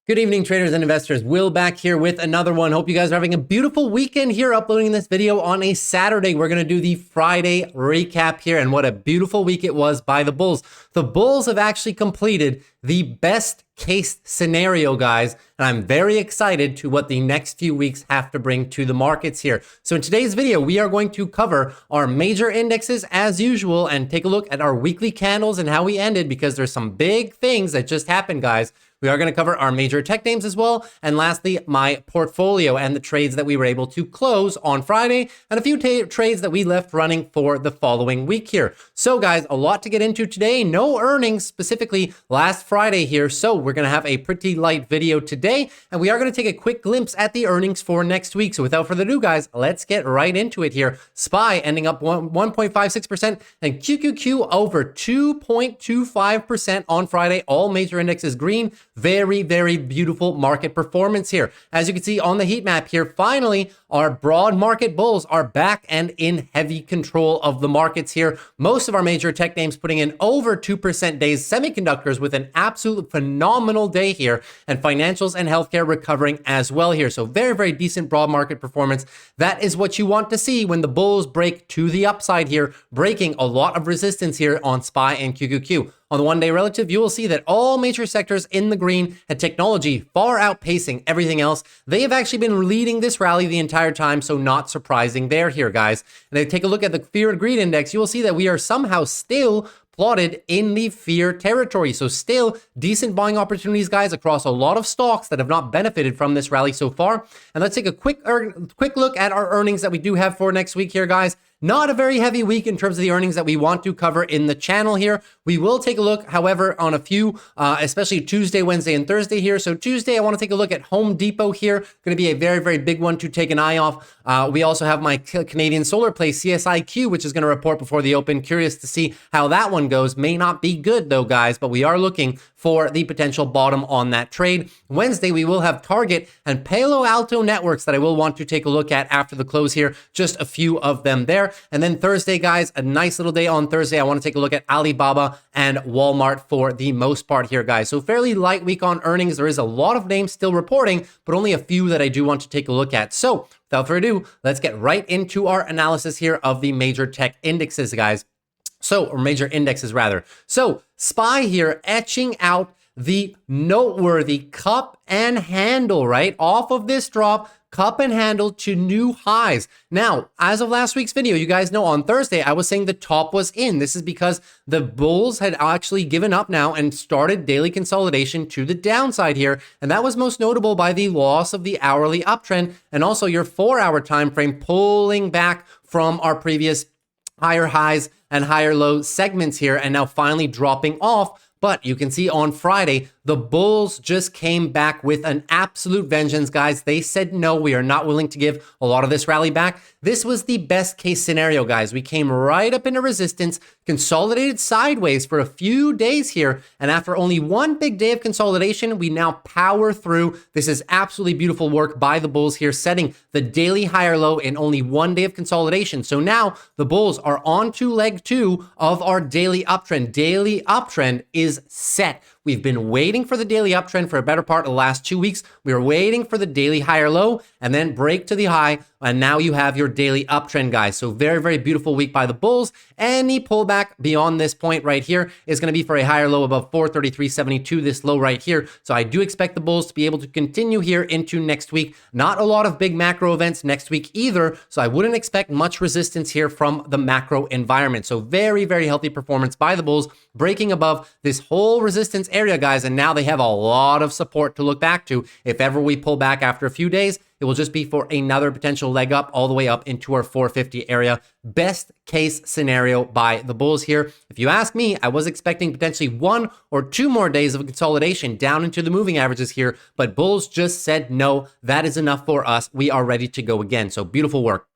Good evening, traders and investors. Will back here with another one. Hope you guys are having a beautiful weekend here, uploading this video on a Saturday. We're going to do the Friday recap here, and what a beautiful week it was by the Bulls. The Bulls have actually completed the best case scenario, guys, and I'm very excited to what the next few weeks have to bring to the markets here. So in today's video, we are going to cover our major indexes as usual and take a look at our weekly candles and how we ended, because there's some big things that just happened, guys. We are going to cover our major tech names as well. And lastly, my portfolio and the trades that we were able to close on Friday and a few trades that we left running for the following week here. So guys, a lot to get into today. No earnings specifically last Friday here. So we're going to have a pretty light video today, and we are going to take a quick glimpse at the earnings for next week. So without further ado, guys, let's get right into it here. SPY ending up 1.56% and QQQ over 2.25% on Friday. All major indexes green. Very, very beautiful market performance here. As you can see on the heat map here, finally, our broad market bulls are back and in heavy control of the markets here. Most of our major tech names putting in over 2% days. Semiconductors with an absolute phenomenal day here, and financials and healthcare recovering as well here. So very, very decent broad market performance. That is what you want to see when the bulls break to the upside here, breaking a lot of resistance here on SPY and QQQ. On the one-day relative, you will see that all major sectors in the green and technology far outpacing everything else. They have actually been leading this rally the entire time, so not surprising there here, guys. And if you take a look at the Fear and Greed Index, you will see that we are somehow still plotted in the fear territory. So still decent buying opportunities, guys, across a lot of stocks that have not benefited from this rally so far. And let's take a quick look at our earnings that we do have for next week here, guys. Not a very heavy week in terms of the earnings that we want to cover in the channel here. We will take a look, however, on a few, especially Tuesday, Wednesday, and Thursday here. So Tuesday, I want to take a look at Home Depot here. Going to be a very, very big one to take an eye off. We also have my Canadian solar play, CSIQ, which is going to report before the open. Curious to see how that one goes. May not be good though, guys, but we are looking for the potential bottom on that trade. Wednesday, we will have Target and Palo Alto Networks that I will want to take a look at after the close here. Just a few of them there. And then Thursday, guys, a nice little day on Thursday. I want to take a look at Alibaba and Walmart for the most part here, guys. So fairly light week on earnings. There is a lot of names still reporting, but only a few that I do want to take a look at. So without further ado, let's get right into our analysis here of the major tech indexes, guys. Or major indexes rather. So SPY here etching out the noteworthy cup and handle, right? Off of this drop, cup and handle to new highs. Now, as of last week's video, you guys know on Thursday, I was saying the top was in. This is because the bulls had actually given up now and started daily consolidation to the downside here. And that was most notable by the loss of the hourly uptrend and also your 4-hour time frame pulling back from our previous higher highs and higher low segments here, and now finally dropping off. But you can see on Friday, the bulls just came back with an absolute vengeance, guys. They said, no, we are not willing to give a lot of this rally back. This was the best case scenario, guys. We came right up into resistance, consolidated sideways for a few days here. And after only one big day of consolidation, we now power through. This is absolutely beautiful work by the bulls here, setting the daily higher low in only one day of consolidation. So now the bulls are on to leg 2 of our daily uptrend. Daily uptrend is set. We've been waiting for the daily uptrend for a better part of the last 2 weeks. We were waiting for the daily higher low and then break to the high. And now you have your daily uptrend, guys. So very, very beautiful week by the bulls. Any pullback beyond this point right here is going to be for a higher low above 433.72, this low right here. So I do expect the bulls to be able to continue here into next week. Not a lot of big macro events next week either. So I wouldn't expect much resistance here from the macro environment. So very, very healthy performance by the bulls, breaking above this whole resistance area, guys. And now they have a lot of support to look back to. If ever we pull back after a few days, it will just be for another potential leg up all the way up into our 450 area. Best case scenario by the bulls here. If you ask me, I was expecting potentially 1 or 2 more days of consolidation down into the moving averages here, but bulls just said, no, that is enough for us. We are ready to go again. So beautiful work.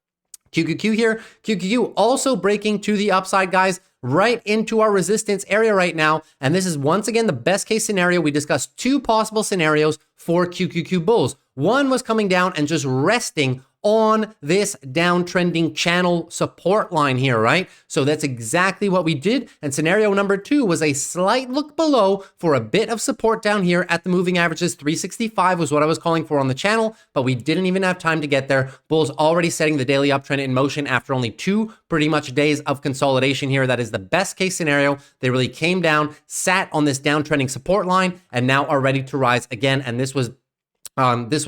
QQQ here. QQQ also breaking to the upside, guys. Right into our resistance area right now. And this is once again the best case scenario. We discussed 2 possible scenarios for QQQ bulls. One was coming down and just resting on this downtrending channel support line here, right? So that's exactly what we did. And scenario number 2 was a slight look below for a bit of support down here at the moving averages. 365 was what I was calling for on the channel, but we didn't even have time to get there. Bulls already setting the daily uptrend in motion after only 2 pretty much days of consolidation here. That is the best case scenario. They really came down, sat on this downtrending support line, and now are ready to rise again. And this was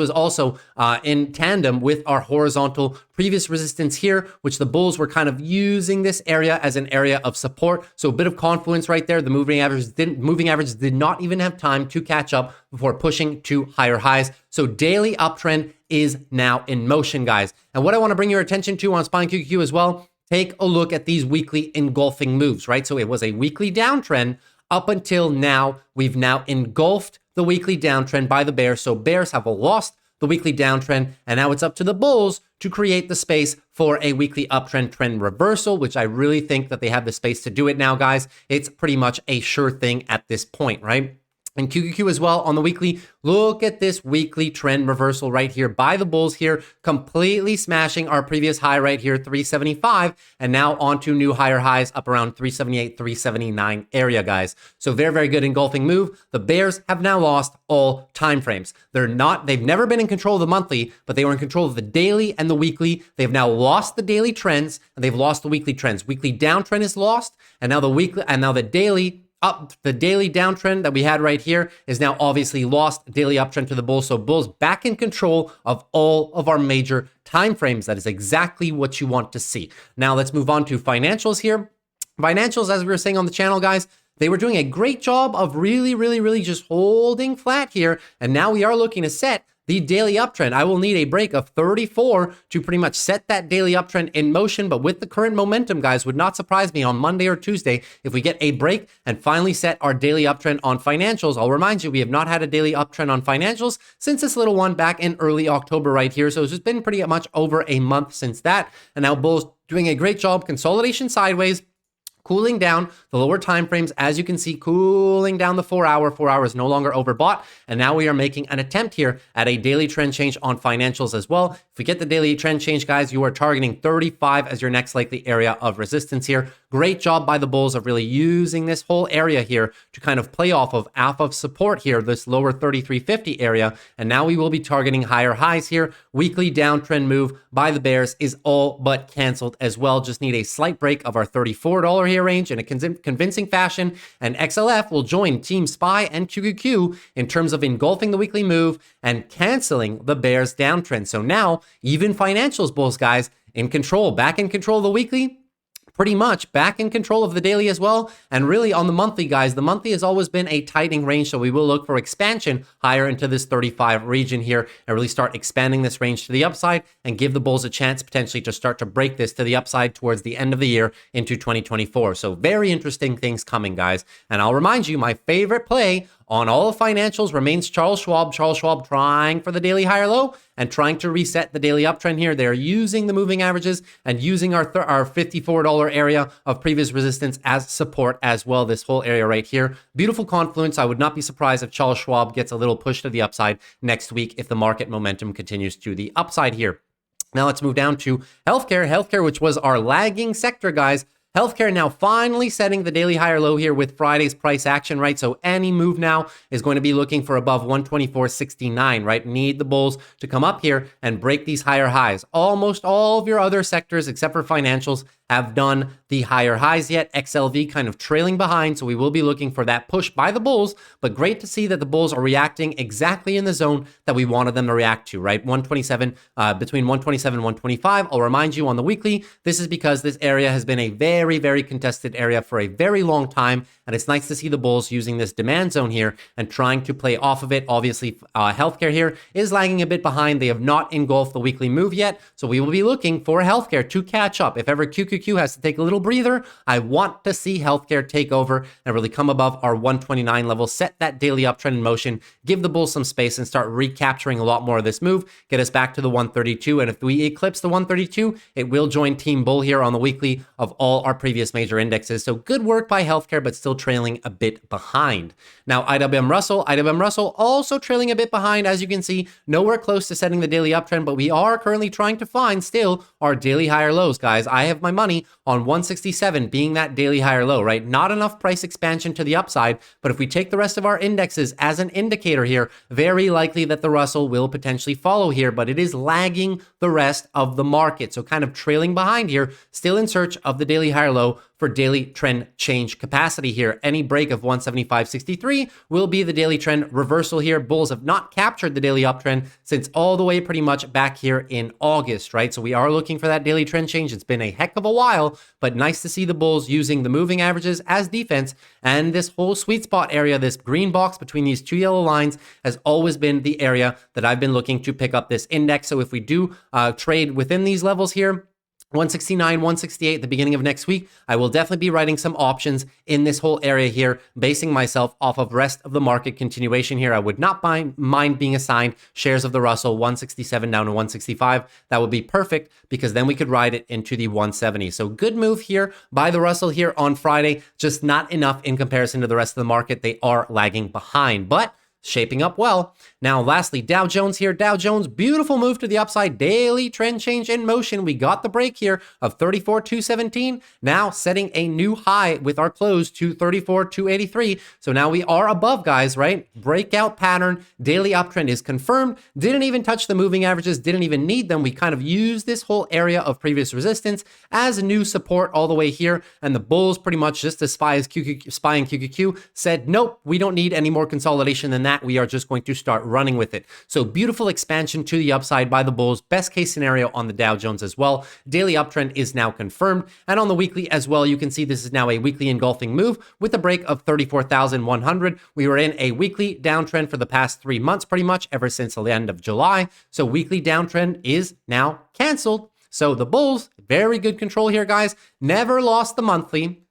also in tandem with our horizontal previous resistance here, which the bulls were kind of using this area as an area of support. So a bit of confluence right there. The moving average did not even have time to catch up before pushing to higher highs. So daily uptrend is now in motion, guys. And what I want to bring your attention to on SPY and QQQ as well, take a look at these weekly engulfing moves, right? So it was a weekly downtrend up until now. We've now engulfed the weekly downtrend by the bears. So bears have lost the weekly downtrend, and now it's up to the bulls to create the space for a weekly uptrend trend reversal, which I really think that they have the space to do it now, guys. It's pretty much a sure thing at this point, right? And QQQ as well on the weekly. Look at this weekly trend reversal right here by the bulls here, completely smashing our previous high right here, 375, and now onto new higher highs up around 378, 379 area, guys. So very, very good engulfing move. The bears have now lost all time frames. They've never been in control of the monthly, but they were in control of the daily and the weekly. They've now lost the daily trends and they've lost the weekly trends. Weekly downtrend is lost, and now the daily the daily downtrend that we had right here is now obviously lost. Daily uptrend to the bulls. So bulls back in control of all of our major time frames. That is exactly what you want to see. Now let's move on to financials here. Financials, as we were saying on the channel, guys, they were doing a great job of really just holding flat here. And now we are looking to set the daily uptrend. I will need a break of 34 to pretty much set that daily uptrend in motion. But with the current momentum, guys, would not surprise me on Monday or Tuesday if we get a break and finally set our daily uptrend on financials. I'll remind you, we have not had a daily uptrend on financials since this little one back in early October right here. So it's just been pretty much over a month since that. And now bulls doing a great job. Consolidation sideways, cooling down the lower time frames, as you can see, cooling down the 4 hour. 4 hours no longer overbought. And now we are making an attempt here at a daily trend change on financials as well. If we get the daily trend change, guys, you are targeting 35 as your next likely area of resistance here. Great job by the bulls of really using this whole area here to kind of play off of support here, this lower 3350 area. And now we will be targeting higher highs here. Weekly downtrend move by the bears is all but canceled as well. Just need a slight break of our $34 here range in a convincing fashion, and XLF will join Team SPY and QQQ in terms of engulfing the weekly move and canceling the bears downtrend. So now even financials bulls, guys, in control, back in control of the weekly, pretty much back in control of the daily as well. And really on the monthly, guys, the monthly has always been a tightening range. So we will look for expansion higher into this 35 region here and really start expanding this range to the upside and give the bulls a chance potentially to start to break this to the upside towards the end of the year into 2024. So very interesting things coming, guys. And I'll remind you, my favorite play on all of financials remains Charles Schwab. Charles Schwab trying for the daily higher low and trying to reset the daily uptrend here. They're using the moving averages and using our $54 area of previous resistance as support as well. This whole area right here. Beautiful confluence. I would not be surprised if Charles Schwab gets a little push to the upside next week if the market momentum continues to the upside here. Now let's move down to healthcare. Healthcare, which was our lagging sector, guys. Healthcare now finally setting the daily higher low here with Friday's price action, right? So any move now is going to be looking for above 124.69, right? Need the bulls to come up here and break these higher highs. Almost all of your other sectors, except for financials, have done the higher highs yet. XLV kind of trailing behind, so we will be looking for that push by the bulls, but great to see that the bulls are reacting exactly in the zone that we wanted them to react to, right? 127, between 127 and 125. I'll remind you on the weekly, this is because this area has been a very contested area for a very long time, and it's nice to see the bulls using this demand zone here and trying to play off of it. Obviously, healthcare here is lagging a bit behind. They have not engulfed the weekly move yet, so we will be looking for healthcare to catch up. If ever QQQ QQQ has to take a little breather. I want to see healthcare take over and really come above our 129 level, set that daily uptrend in motion, give the bulls some space and start recapturing a lot more of this move, get us back to the 132. And if we eclipse the 132, it will join Team Bull here on the weekly of all our previous major indexes. So good work by healthcare, but still trailing a bit behind. Now, IWM Russell also trailing a bit behind. As you can see, nowhere close to setting the daily uptrend, but we are currently trying to find still our daily higher lows, guys. I have my money on 167 being that daily higher low, right? Not enough price expansion to the upside, but if we take the rest of our indexes as an indicator here, very likely that the Russell will potentially follow here, but it is lagging the rest of the market. So kind of trailing behind here, still in search of the daily higher low for daily trend change capacity here. Any break of 175.63 will be the daily trend reversal here. Bulls have not captured the daily uptrend since all the way pretty much back here in August, right? So we are looking for that daily trend change. It's been a heck of a while, but nice to see the bulls using the moving averages as defense. And this whole sweet spot area, this green box between these two yellow lines, has always been the area that I've been looking to pick up this index. So if we do trade within these levels here, 169, 168 at the beginning of next week, I will definitely be writing some options in this whole area here, basing myself off of rest of the market continuation here. I would not mind being assigned shares of the Russell 167 down to 165. That would be perfect because then we could ride it into the 170. So good move here by the Russell here on Friday, just not enough in comparison to the rest of the market. They are lagging behind, but shaping up well. Now, lastly, Dow Jones here. Dow Jones, beautiful move to the upside. Daily trend change in motion. We got the break here of 34,217. Now setting a new high with our close to 34,283. So now we are above, guys, right? Breakout pattern. Daily uptrend is confirmed. Didn't even touch the moving averages. Didn't even need them. We kind of used this whole area of previous resistance as a new support all the way here. And the bulls pretty much just as spying QQQ said, nope, we don't need any more consolidation than that. We are just going to start running with it. So beautiful expansion to the upside by the bulls. Best case scenario on the Dow Jones as well. Daily uptrend is now confirmed. And on the weekly as well, you can see this is now a weekly engulfing move with a break of 34,100. We were in a weekly downtrend for the past 3 months, pretty much ever since the end of July. So weekly downtrend is now canceled. So the bulls, very good control here, guys. Never lost the monthly.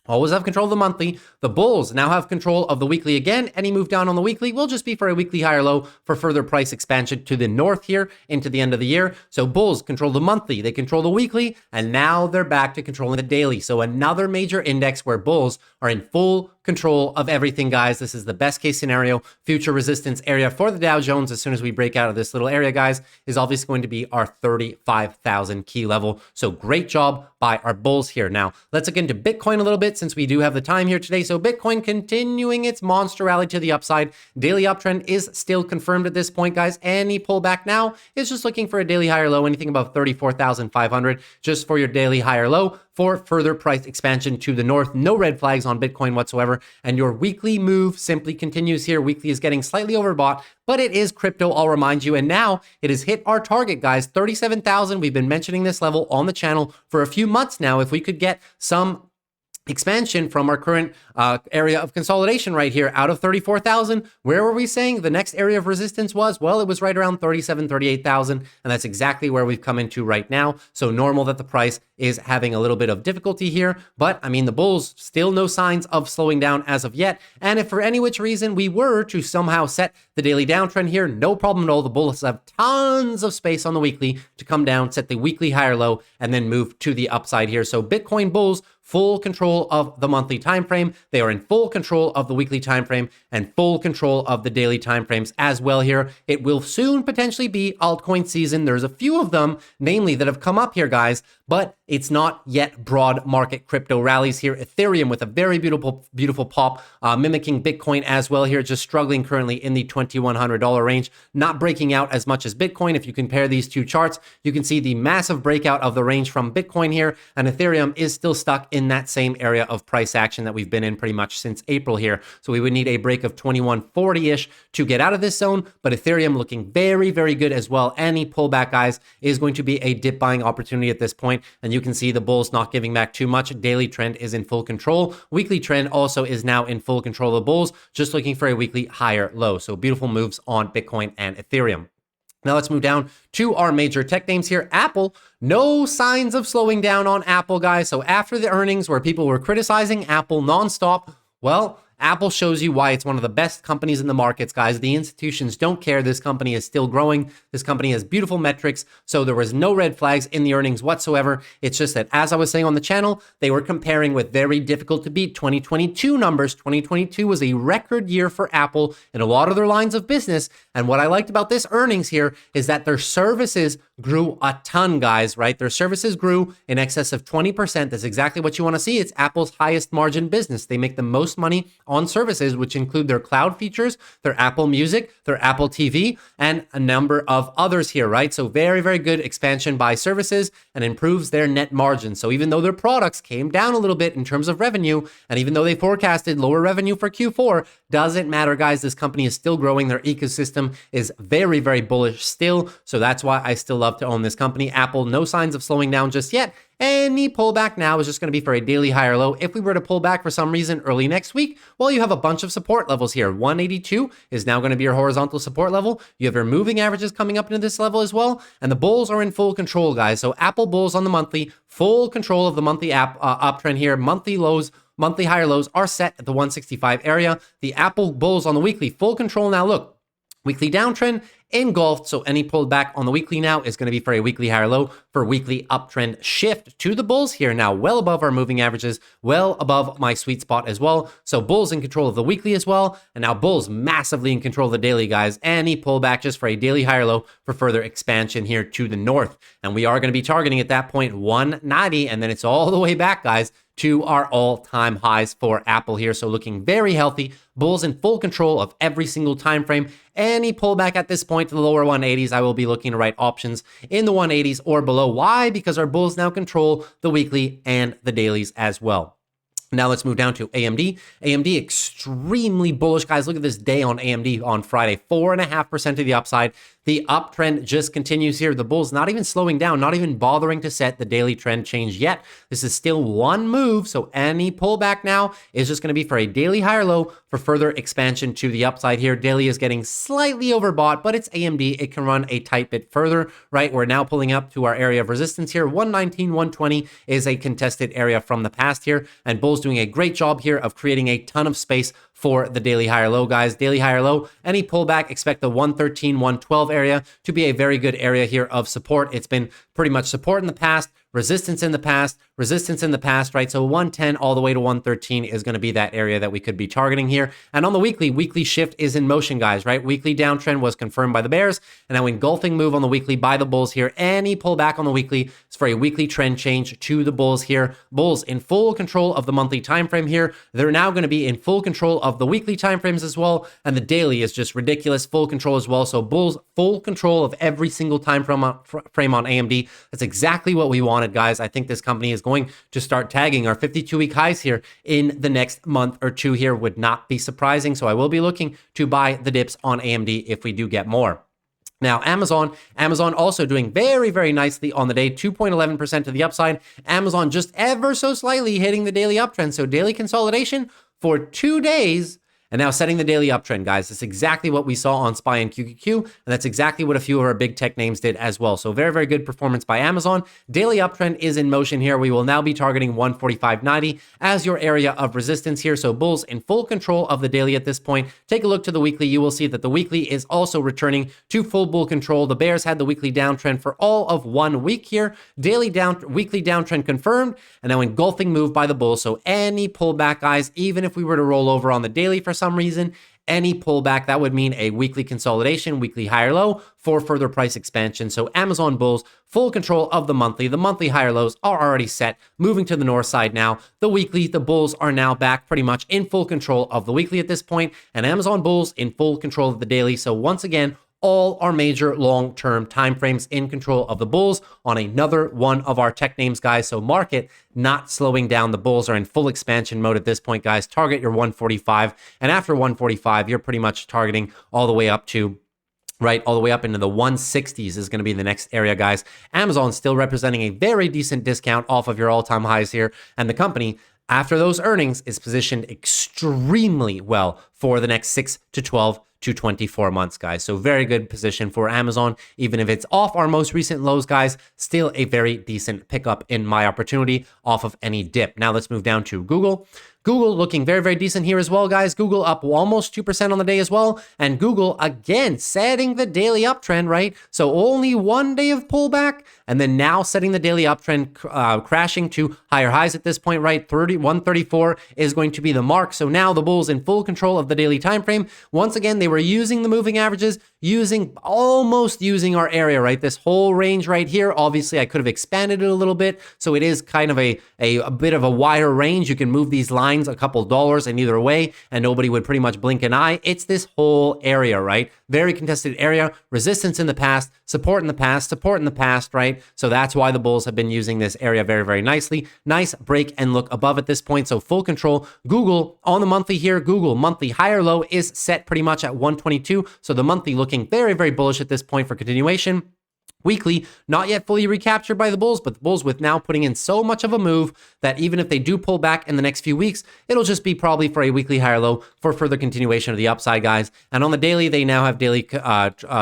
Always have control of the monthly. The bulls now have control of the weekly again. Any move down on the weekly will just be for a weekly higher low for further price expansion to the north here into the end of the year. So bulls control the monthly, they control the weekly, and now they're back to controlling the daily. So another major index where bulls are in full control of everything, guys. This is the best case scenario. Future resistance area for the Dow Jones as soon as we break out of this little area, guys, is obviously going to be our 35,000 key level. So great job by our bulls here. Now, let's look into Bitcoin a little bit since we do have the time here today. So Bitcoin continuing its monster rally to the upside. Daily uptrend is still confirmed at this point, guys. Any pullback now is just looking for a daily higher low, anything above 34,500 just for your daily higher low for further price expansion to the north. No red flags on Bitcoin whatsoever. And your weekly move simply continues here. Weekly is getting slightly overbought, but it is crypto, I'll remind you. And now it has hit our target, guys, 37,000. We've been mentioning this level on the channel for a few months now. If we could get some expansion from our current area of consolidation right here out of 34,000. Where were we saying the next area of resistance was? Well, it was right around 38,000. And that's exactly where we've come into right now. So normal that the price is having a little bit of difficulty here. But I mean, the bulls still no signs of slowing down as of yet. And if for any which reason we were to somehow set the daily downtrend here, no problem at all. The bulls have tons of space on the weekly to come down, set the weekly higher low, and then move to the upside here. So Bitcoin bulls, full control of the monthly time frame. They are in full control of the weekly time frame and full control of the daily time frames as well here. It will soon potentially be altcoin season. There's a few of them, namely, that have come up here, guys, but it's not yet broad market crypto rallies here. Ethereum with a very beautiful pop, mimicking Bitcoin as well here, just struggling currently in the $2,100 range, not breaking out as much as Bitcoin. If you compare these two charts, you can see the massive breakout of the range from Bitcoin here, and Ethereum is still stuck in that same area of price action that we've been in pretty much since April here. So we would need a break of 2140-ish to get out of this zone, but Ethereum looking very good as well. Any pullback, guys, is going to be a dip buying opportunity at this point, and you can see the bulls not giving back too much. Daily trend is in full control. Weekly trend also is now in full control of the bulls, just looking for a weekly higher low. So beautiful moves on Bitcoin and Ethereum. Now let's move down to our major tech names here. Apple, no signs of slowing down on Apple, guys. So after the earnings where people were criticizing Apple nonstop, well, Apple shows you why it's one of the best companies in the markets, guys. The institutions don't care. This company is still growing. This company has beautiful metrics. So there was no red flags in the earnings whatsoever. It's just that, as I was saying on the channel, they were comparing with very difficult to beat 2022 numbers. 2022 was a record year for Apple in a lot of their lines of business. And what I liked about this earnings here is that their services grew a ton, guys, right? Their services grew in excess of 20%. That's exactly what you want to see. It's Apple's highest margin business. They make the most money on services, which include their cloud features, their Apple Music, their Apple TV, and a number of others here, right? So very, very good expansion by services and improves their net margin. So even though their products came down a little bit in terms of revenue, and even though they forecasted lower revenue for Q4, doesn't matter, guys. This company is still growing. Their ecosystem is very, very bullish still. So that's why I still love to own this company. Apple, no signs of slowing down just yet. Any pullback now is just going to be for a daily high or low. If we were to pull back for some reason early next week, well, you have a bunch of support levels here. 182 is now going to be your horizontal support level. You have your moving averages coming up into this level as well. And the bulls are in full control, guys. So Apple bulls on the monthly, full control of the monthly uptrend here. Monthly lows, monthly higher lows are set at the 165 area. The Apple bulls on the weekly, full control. Now look, weekly downtrend engulfed, so any pullback on the weekly now is going to be for a weekly higher low. For weekly uptrend shift to the bulls here now, well above our moving averages, well above my sweet spot as well. So bulls in control of the weekly as well, and now bulls massively in control of the daily, guys. Any pullback just for a daily higher low for further expansion here to the north, and we are going to be targeting at that point 190, and then it's all the way back, guys, to our all-time highs for Apple here. So looking very healthy. Bulls in full control of every single time frame. Any pullback at this point to the lower 180s, I will be looking to write options in the 180s or below. Why? Because our bulls now control the weekly and the dailies as well. Now let's move down to AMD. AMD extremely bullish, guys. Look at this day on AMD on Friday, 4.5% to the upside. The uptrend just continues here. The bulls not even slowing down, not even bothering to set the daily trend change yet. This is still one move, so any pullback now is just going to be for a daily higher low for further expansion to the upside here. Daily is getting slightly overbought, but it's AMD. It can run a tight bit further, right? We're now pulling up to our area of resistance here. 119, 120 is a contested area from the past here, and bulls doing a great job here of creating a ton of space for the daily higher low, guys. Daily higher low, any pullback, expect the 113, 112 area to be a very good area here of support. It's been pretty much support in the past, resistance in the past, resistance in the past, right? So 110 all the way to 113 is going to be that area that we could be targeting here. And on the weekly shift is in motion, guys, right? Weekly downtrend was confirmed by the bears, and now engulfing move on the weekly by the bulls here. Any pullback on the weekly is for a weekly trend change to the bulls here. Bulls in full control of the monthly time frame here. They're now going to be in full control of the weekly time frames as well, and the daily is just ridiculous, full control as well. So bulls full control of every single time frame on AMD. That's exactly what we wanted, guys. I think this company is going to start tagging our 52-week highs here in the next month or two here. Would not be surprising. So I will be looking to buy the dips on AMD if we do get more. Now, Amazon also doing very, very nicely on the day, 2.11% to the upside. Amazon just ever so slightly hitting the daily uptrend. So daily consolidation for 2 days. And now setting the daily uptrend, guys. That's exactly what we saw on SPY and QQQ, and that's exactly what a few of our big tech names did as well. So very, very good performance by Amazon. Daily uptrend is in motion here. We will now be targeting 145.90 as your area of resistance here. So bulls in full control of the daily at this point. Take a look to the weekly. You will see that the weekly is also returning to full bull control. The bears had the weekly downtrend for all of 1 week here. Weekly downtrend confirmed, and now engulfing move by the bulls. So any pullback, guys, even if we were to roll over on the daily for some reason, any pullback, that would mean a weekly consolidation, weekly higher low for further price expansion. So Amazon bulls, full control of the monthly higher lows are already set, moving to the north side now. The weekly, the bulls are now back pretty much in full control of the weekly at this point, and Amazon bulls in full control of the daily. So once again, all our major long-term timeframes in control of the bulls on another one of our tech names, guys. So market not slowing down. The bulls are in full expansion mode at this point, guys. Target your 145, and after 145, you're pretty much targeting all the way up to all the way up into the 160s is going to be the next area, guys. Amazon still representing a very decent discount off of your all-time highs here, and the company after those earnings is positioned extremely well for the next 6 to 12 to 24 months, guys. So very good position for Amazon. Even if it's off our most recent lows, guys, still a very decent pickup in my opportunity off of any dip. Now let's move down to Google. Google looking very, very decent here as well, guys. Google up almost 2% on the day as well. And Google, again, setting the daily uptrend, right? So only 1 day of pullback, and then now setting the daily uptrend, crashing to higher highs at this point, right? 134 is going to be the mark. So now the bulls in full control of the daily time frame. Once again, they were using the moving averages, almost using our area, right? This whole range right here. Obviously, I could have expanded it a little bit. So it is kind of a bit of a wider range. You can move these lines a couple dollars in either way, and nobody would pretty much blink an eye. It's this whole area, right? Very contested area, resistance in the past, support in the past, support in the past, right? So that's why the bulls have been using this area very, very nicely. Nice break and look above at this point. So full control. Google on the monthly here, Google monthly higher low is set pretty much at 122. So the monthly looking very, very bullish at this point for continuation. Weekly, not yet fully recaptured by the bulls, but the bulls with now putting in so much of a move that even if they do pull back in the next few weeks, it'll just be probably for a weekly higher low for further continuation of the upside, guys. And on the daily, they now have daily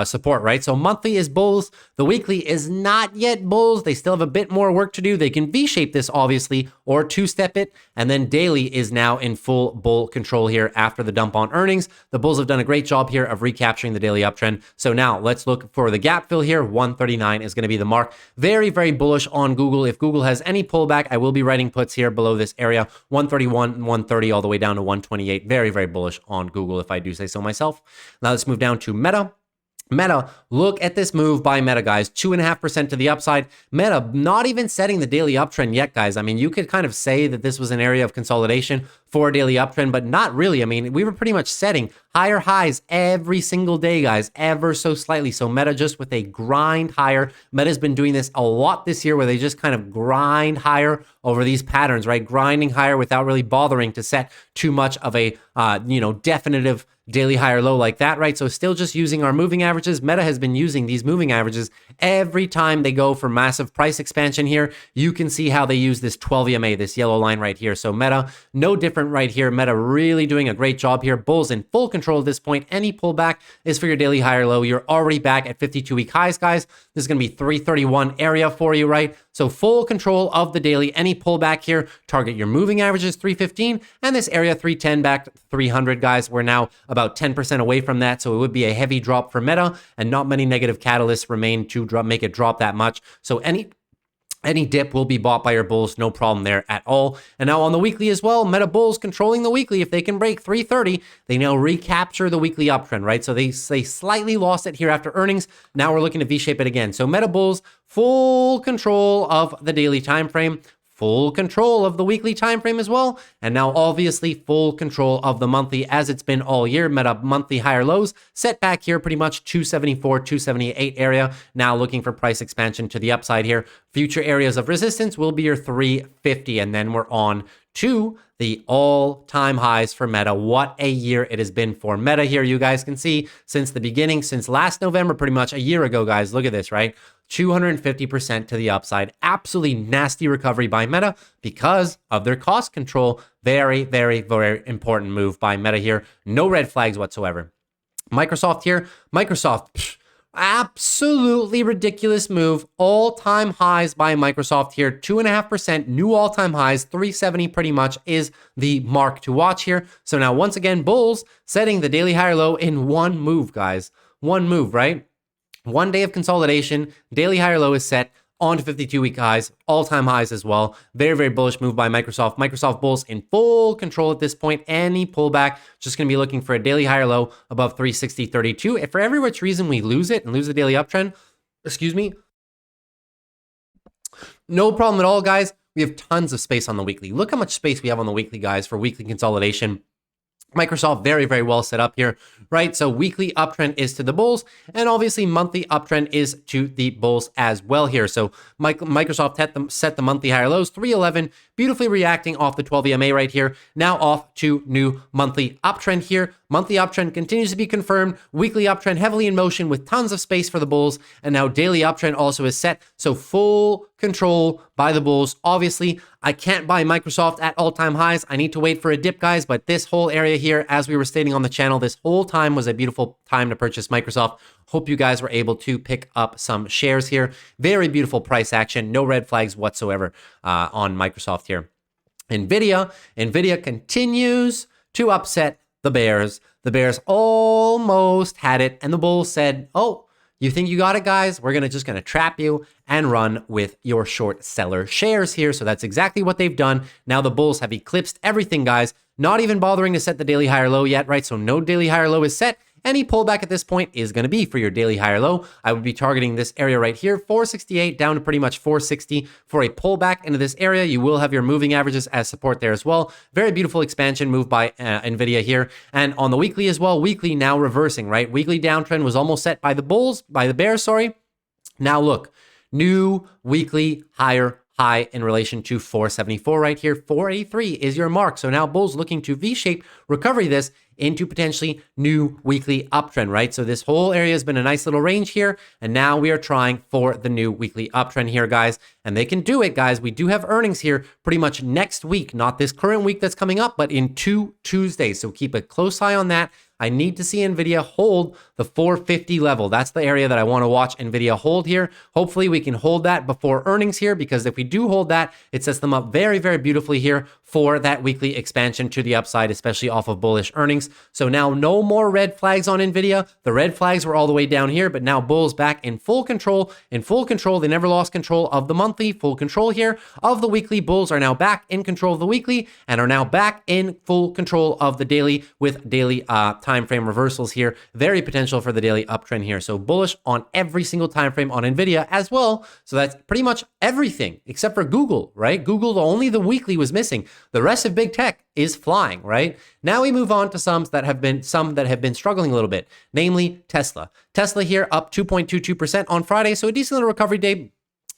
support, right? So monthly is bulls. The weekly is not yet bulls. They still have a bit more work to do. They can V-shape this, obviously, or two-step it. And then daily is now in full bull control here after the dump on earnings. The bulls have done a great job here of recapturing the daily uptrend. So now let's look for the gap fill here. 139 is going to be the mark. Very, very bullish on Google. If Google has any pullback, I will be writing puts here below this area, 131, 130, all the way down to 128. Very, very bullish on Google, if I do say so myself. Now let's move down to Meta. Meta, look at this move by Meta, guys. 2.5% to the upside. Meta not even setting the daily uptrend yet, guys. I mean, you could kind of say that this was an area of consolidation for a daily uptrend, but not really. I mean, we were pretty much setting higher highs every single day, guys, ever so slightly. So Meta just with a grind higher. Meta's been doing this a lot this year where they just kind of grind higher over these patterns, right? Grinding higher without really bothering to set too much of a, definitive daily higher low like that, right? So still just using our moving averages. Meta has been using these moving averages every time they go for massive price expansion here. You can see how they use this 12 EMA, this yellow line right here. So Meta, no different right here. Meta really doing a great job here. Bulls in full control at this point. Any pullback is for your daily higher low. You're already back at 52-week highs, guys. This is going to be 331 area for you, right? So full control of the daily. Any pullback here, target your moving averages 315 and this area 310 back to 300, guys. We're now about 10% away from that, so it would be a heavy drop for Meta, and not many negative catalysts remain to make it drop that much. So any dip will be bought by your bulls, no problem there at all. And now on the weekly as well, Meta bulls controlling the weekly. If they can break 330, they now recapture the weekly uptrend, right? So they slightly lost it here after earnings. Now we're looking to V-shape it again. So Meta bulls, full control of the daily time frame, full control of the weekly time frame as well, and now obviously full control of the monthly as it's been all year. Meta monthly higher lows set back here pretty much 274, 278 area. Now looking for price expansion to the upside here. Future areas of resistance will be your 350, and then we're on to the all-time highs for Meta. What a year it has been for Meta here. You guys can see since the beginning, since last November, pretty much a year ago, guys. Look at this, right? 250% to the upside. Absolutely nasty recovery by Meta because of their cost control. Very, very, very important move by Meta here. No red flags whatsoever. Microsoft here. Microsoft, absolutely ridiculous move. All-time highs by Microsoft here. 2.5%, new all-time highs. 370 pretty much is the mark to watch here. So now once again, bulls setting the daily higher low in one move, guys. One move, right? 1 day of consolidation, daily higher low is set on to 52-week highs, all-time highs as well. Very, very bullish move by Microsoft. Microsoft bulls in full control at this point. Any pullback, just going to be looking for a daily higher low above 360.32. If for every which reason we lose it and lose the daily uptrend, no problem at all, guys. We have tons of space on the weekly. Look how much space we have on the weekly, guys, for weekly consolidation. Microsoft very, very well set up here, right? So weekly uptrend is to the bulls, and obviously monthly uptrend is to the bulls as well here. So Microsoft set the monthly higher lows, 311, beautifully reacting off the 12 EMA right here. Now off to new monthly uptrend here. Monthly uptrend continues to be confirmed. Weekly uptrend heavily in motion with tons of space for the bulls. And now daily uptrend also is set. So full control by the bulls. Obviously, I can't buy Microsoft at all-time highs. I need to wait for a dip, guys. But this whole area here, as we were stating on the channel, this whole time was a beautiful time to purchase Microsoft. Hope you guys were able to pick up some shares here. Very beautiful price action. No red flags whatsoever on Microsoft here. NVIDIA continues to upset the bears. The bears almost had it, and the bulls said, oh, you think you got it, guys? We're just gonna trap you and run with your short seller shares here. So that's exactly what they've done. Now the bulls have eclipsed everything, guys. Not even bothering to set the daily higher low yet, right? So no daily higher low is set. Any pullback at this point is going to be for your daily higher low. I would be targeting this area right here, 468 down to pretty much 460 for a pullback into this area. You will have your moving averages as support there as well. Very beautiful expansion move by NVIDIA here. And on the weekly as well, weekly now reversing, right? Weekly downtrend was almost set by the bears, sorry. Now look, new weekly higher high in relation to 474 right here. 483 is your mark. So now bulls looking to V-shape recovery this into potentially new weekly uptrend, right? So this whole area has been a nice little range here. And now we are trying for the new weekly uptrend here, guys. And they can do it, guys. We do have earnings here pretty much next week, not this current week that's coming up, but in 2 Tuesdays. So keep a close eye on that. I need to see NVIDIA hold the 450 level. That's the area that I want to watch NVIDIA hold here. Hopefully we can hold that before earnings here, because if we do hold that, it sets them up very, very beautifully here for that weekly expansion to the upside, especially off of bullish earnings. So now no more red flags on NVIDIA. The red flags were all the way down here, but now bulls back in full control. In full control, they never lost control of the monthly, full control here of the weekly. Bulls are now back in control of the weekly and are now back in full control of the daily with daily time frame reversals here. Very potential for the daily uptrend here. So bullish on every single time frame on NVIDIA as well. So that's pretty much everything except for Google, right? Google, only the weekly was missing. The rest of big tech is flying, right? Now we move on to some that have been struggling a little bit, namely Tesla. Tesla here up 2.22% on Friday. So a decent little recovery day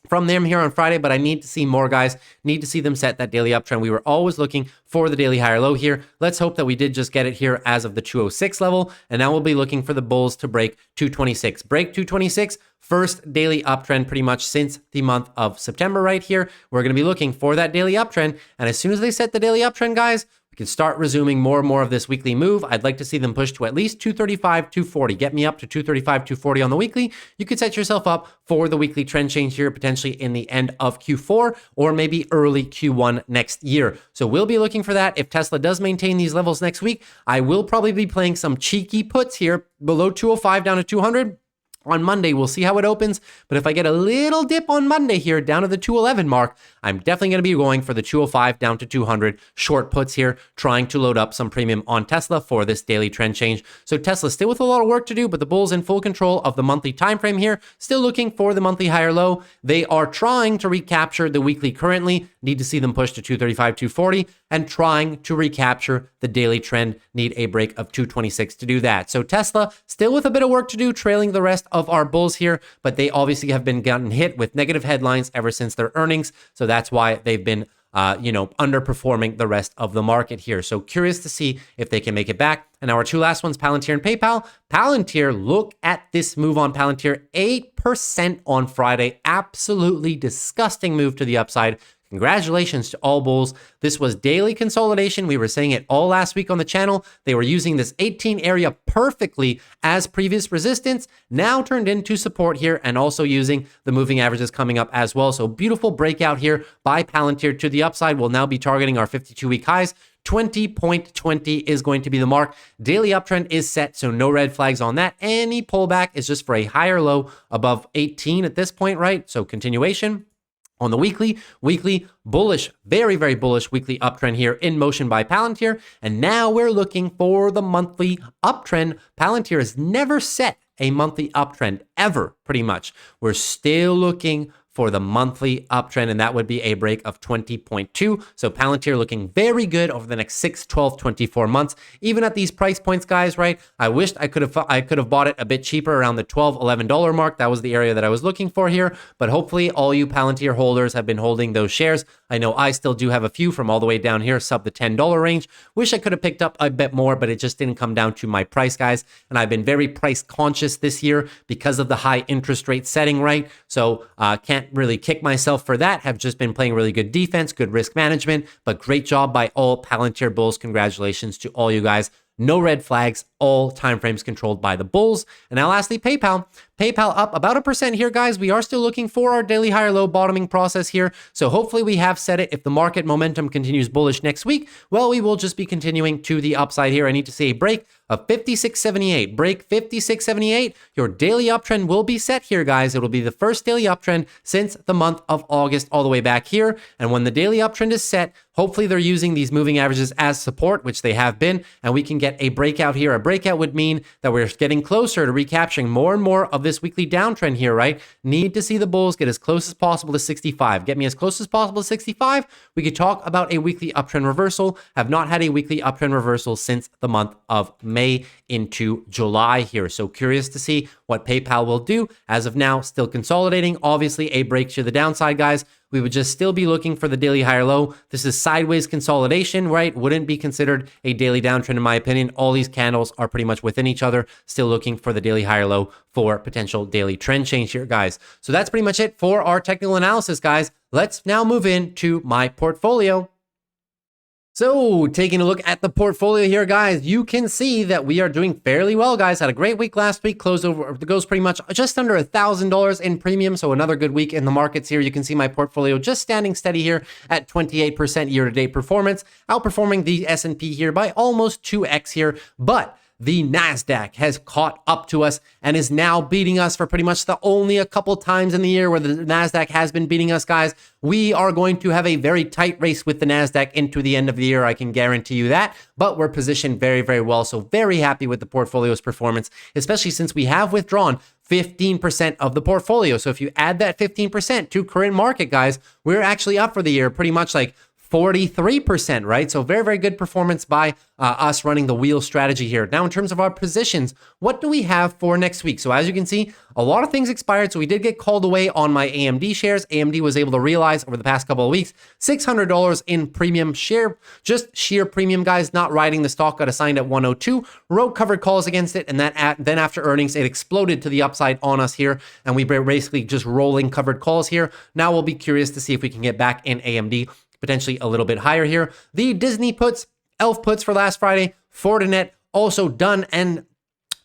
from them here on Friday, but I need to see more, guys. Need to see them set that daily uptrend. We were always looking for the daily higher low here. Let's hope that we did just get it here as of the 206 level, and now we'll be looking for the bulls to break 226. Break 226, first daily uptrend pretty much since the month of September right here. We're going to be looking for that daily uptrend, and as soon as they set the daily uptrend, guys, we can start resuming more and more of this weekly move. I'd like to see them push to at least 235, 240. Get me up to 235, 240 on the weekly. You could set yourself up for the weekly trend change here, potentially in the end of Q4 or maybe early Q1 next year. So we'll be looking for that. If Tesla does maintain these levels next week, I will probably be playing some cheeky puts here below 205 down to 200. On Monday, we'll see how it opens. But if I get a little dip on Monday here down to the 211 mark, I'm definitely going to be going for the 205 down to 200 short puts here, trying to load up some premium on Tesla for this daily trend change. So Tesla still with a lot of work to do, but the bulls in full control of the monthly time frame here, still looking for the monthly higher low. They are trying to recapture the weekly currently. Need to see them push to 235, 240, and trying to recapture the daily trend. Need a break of 226 to do that. So Tesla still with a bit of work to do, trailing the rest of our bulls here, but they obviously have been gotten hit with negative headlines ever since their earnings. So that's why they've been underperforming the rest of the market here. So curious to see if they can make it back. And now our two last ones, Palantir and PayPal. Palantir, look at this move on Palantir, 8% on Friday. Absolutely disgusting move to the upside. Congratulations to all bulls. This was daily consolidation. We were saying it all last week on the channel. They were using this 18 area perfectly as previous resistance, now turned into support here, and also using the moving averages coming up as well. So beautiful breakout here by Palantir to the upside. We'll now be targeting our 52-week highs. 20.20 is going to be the mark. Daily uptrend is set, so no red flags on that. Any pullback is just for a higher low above 18 at this point, right? So continuation. On the weekly bullish, very, very bullish weekly uptrend here in motion by Palantir. And now we're looking for the monthly uptrend. Palantir has never set a monthly uptrend ever, pretty much. We're still looking for the monthly uptrend, and that would be a break of 20.2. So Palantir looking very good over the next 6, 12, 24 months. Even at these price points, guys, right? I wished I could have bought it a bit cheaper around the $12, $11 mark. That was the area that I was looking for here. But hopefully all you Palantir holders have been holding those shares. I know I still do have a few from all the way down here, sub the $10 range. Wish I could have picked up a bit more, but it just didn't come down to my price, guys. And I've been very price conscious this year because of the high interest rate setting, right? So can't really kick myself for that. Have just been playing really good defense, good risk management, but great job by all Palantir bulls. Congratulations to all you guys. No red flags, all timeframes controlled by the bulls. And now lastly, PayPal. PayPal up about 1% here, guys. We are still looking for our daily higher low bottoming process here. So hopefully we have set it. If the market momentum continues bullish next week, well, we will just be continuing to the upside here. I need to see a break of 56.78. Break 56.78. Your daily uptrend will be set here, guys. It will be the first daily uptrend since the month of August all the way back here. And when the daily uptrend is set, hopefully they're using these moving averages as support, which they have been, and we can get a breakout here. A breakout would mean that we're getting closer to recapturing more and more of this weekly downtrend here, right? Need to see the bulls get as close as possible to 65. Get me as close as possible to 65. We could talk about a weekly uptrend reversal. Have not had a weekly uptrend reversal since the month of May into July here. So curious to see what PayPal will do. As of now, still consolidating. Obviously a break to the downside, guys. We would just still be looking for the daily higher low. This is sideways consolidation, right? Wouldn't be considered a daily downtrend in my opinion. All these candles are pretty much within each other. Still looking for the daily higher low for potential daily trend change here, guys. So that's pretty much it for our technical analysis, guys. Let's now move into my portfolio. So taking a look at the portfolio here, guys, you can see that we are doing fairly well, guys. Had a great week last week, closed over, goes pretty much just under $1,000 in premium. So another good week in the markets here. You can see my portfolio just standing steady here at 28% year-to-date performance, outperforming the S&P here by almost 2x here. But the NASDAQ has caught up to us and is now beating us for pretty much the only a couple times in the year where the NASDAQ has been beating us, guys. We are going to have a very tight race with the NASDAQ into the end of the year. I can guarantee you that, but we're positioned very, very well. So very happy with the portfolio's performance, especially since we have withdrawn 15% of the portfolio. So if you add that 15% to current market, guys, we're actually up for the year pretty much like 43%, right? So very, very good performance by us running the wheel strategy here. Now, in terms of our positions, what do we have for next week? So as you can see, a lot of things expired. So we did get called away on my AMD shares. AMD was able to realize over the past couple of weeks, $600 in premium share, just sheer premium, guys, not riding the stock, got assigned at 102, wrote covered calls against it. And then after earnings, it exploded to the upside on us here. And we were basically just rolling covered calls here. Now we'll be curious to see if we can get back in AMD, potentially a little bit higher here. The Disney puts, ELF puts for last Friday, Fortinet also done and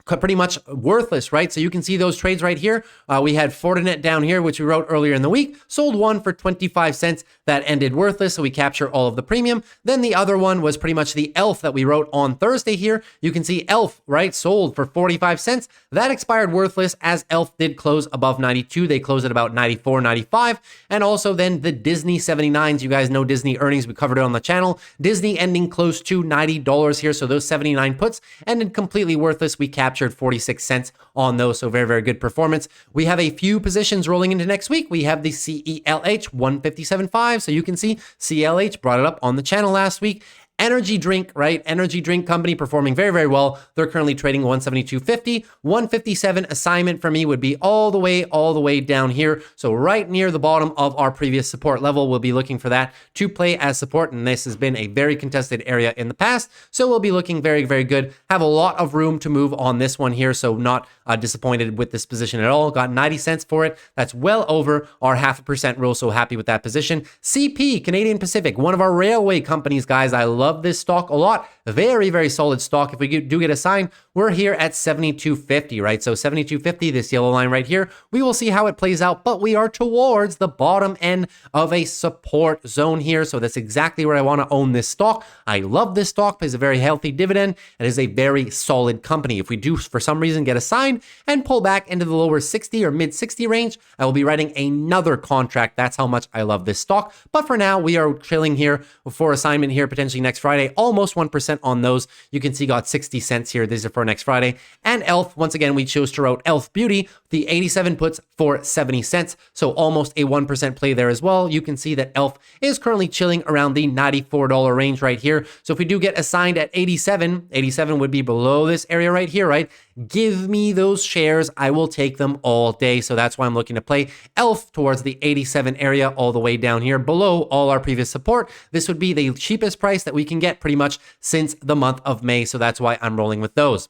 pretty much worthless, right? So you can see those trades right here. We had Fortinet down here, which we wrote earlier in the week, sold one for 25 cents. That ended worthless, so we capture all of the premium. Then the other one was pretty much the ELF that we wrote on Thursday here. You can see ELF, right, sold for 45 cents. That expired worthless as ELF did close above 92. They closed at about 94, 95. And also then the Disney 79s. You guys know Disney earnings. We covered it on the channel. Disney ending close to $90 here. So those 79 puts ended completely worthless. We captured 46 cents on those. So very, very good performance. We have a few positions rolling into next week. We have the CELH 157.5. So you can see CLH brought it up on the channel last week. Energy drink, right? Energy drink company performing very, very well. They're currently trading 172.50. 157 assignment for me would be all the way down here. So right near the bottom of our previous support level. We'll be looking for that to play as support. And this has been a very contested area in the past. So we'll be looking very, very good. Have a lot of room to move on this one here. So not disappointed with this position at all. Got 90 cents for it. That's well over our 0.5% rule. So happy with that position. CP, Canadian Pacific, one of our railway companies, guys. I love this stock a lot. Very, very solid stock. If we do get a sign, we're here at 72.50, right? So 72.50, this yellow line right here. We will see how it plays out, but we are towards the bottom end of a support zone here. So that's exactly where I want to own this stock. I love this stock, pays a very healthy dividend, and is a very solid company. If we do, for some reason, get a sign and pull back into the lower 60 or mid 60 range, I will be writing another contract. That's how much I love this stock. But for now, we are chilling here for assignment here, potentially next Friday, almost 1% on those. You can see got 60 cents here. These are for next Friday. And ELF, once again, we chose to wrote ELF Beauty, the 87 puts for 70 cents. So almost a 1% play there as well. You can see that ELF is currently chilling around the $94 range right here. So if we do get assigned at 87, 87 would be below this area right here, right? Give me those shares. I will take them all day. So that's why I'm looking to play ELF towards the 87 area all the way down here below all our previous support. This would be the cheapest price that we can get pretty much since the month of May. So that's why I'm rolling with those.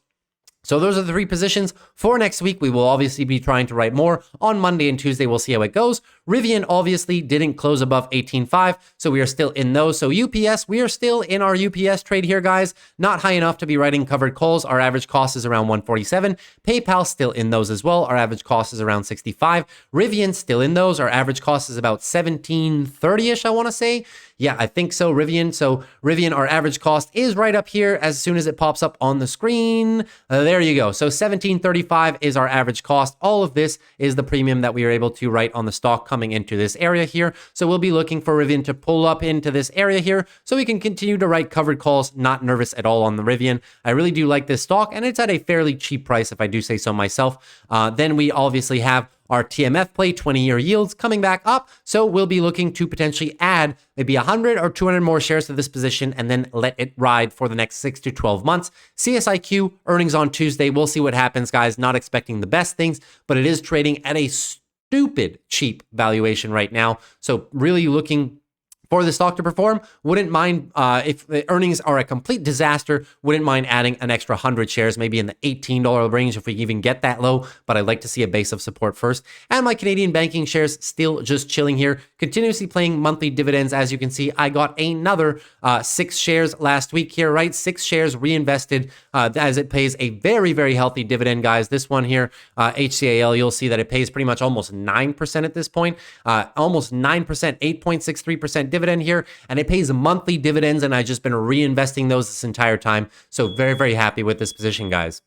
So those are the 3 positions for next week. We will obviously be trying to write more on Monday and Tuesday. We'll see how it goes. Rivian obviously didn't close above 18.5, so we are still in those. So UPS, we are still in our UPS trade here, guys. Not high enough to be writing covered calls. Our average cost is around 147. PayPal still in those as well. Our average cost is around 65. Rivian still in those. Our average cost is about 1730-ish, I want to say. Yeah, I think so, Rivian. So Rivian, our average cost is right up here as soon as it pops up on the screen. There you go. So 1735 is our average cost. All of this is the premium that we are able to write on the stock coming into this area here. So we'll be looking for Rivian to pull up into this area here so we can continue to write covered calls. Not nervous at all on the Rivian. I really do like this stock, and it's at a fairly cheap price if I do say so myself. Then we obviously have our TMF play, 20-year yields coming back up. So we'll be looking to potentially add maybe 100 or 200 more shares to this position and then let it ride for the next 6 to 12 months. CSIQ earnings on Tuesday. We'll see what happens, guys. Not expecting the best things, but it is trading at a stupid cheap valuation right now. So really looking for the stock to perform. Wouldn't mind if the earnings are a complete disaster, wouldn't mind adding an extra 100 shares, maybe in the $18 range if we even get that low, but I'd like to see a base of support first. And my Canadian banking shares still just chilling here, continuously paying monthly dividends. As you can see, I got another 6 shares last week here, right? 6 shares reinvested as it pays a very, very healthy dividend, guys. This one here, HCAL, you'll see that it pays pretty much almost 9% at this point, almost 9%, 8.63% dividend here, and it pays monthly dividends, and I've just been reinvesting those this entire time. So very, very happy with this position, guys.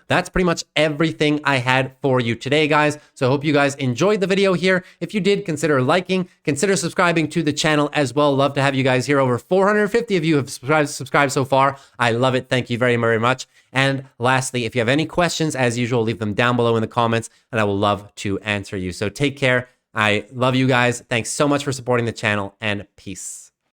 That's pretty much everything I had for you today, guys. So I hope you guys enjoyed the video here. If you did, consider liking, consider subscribing to the channel as well. Love to have you guys here. Over 450 of you have subscribed so far. I love it. Thank you very, very much. And lastly, if you have any questions, as usual, leave them down below in the comments, and I will love to answer you. So take care. I love you guys. Thanks so much for supporting the channel, and peace.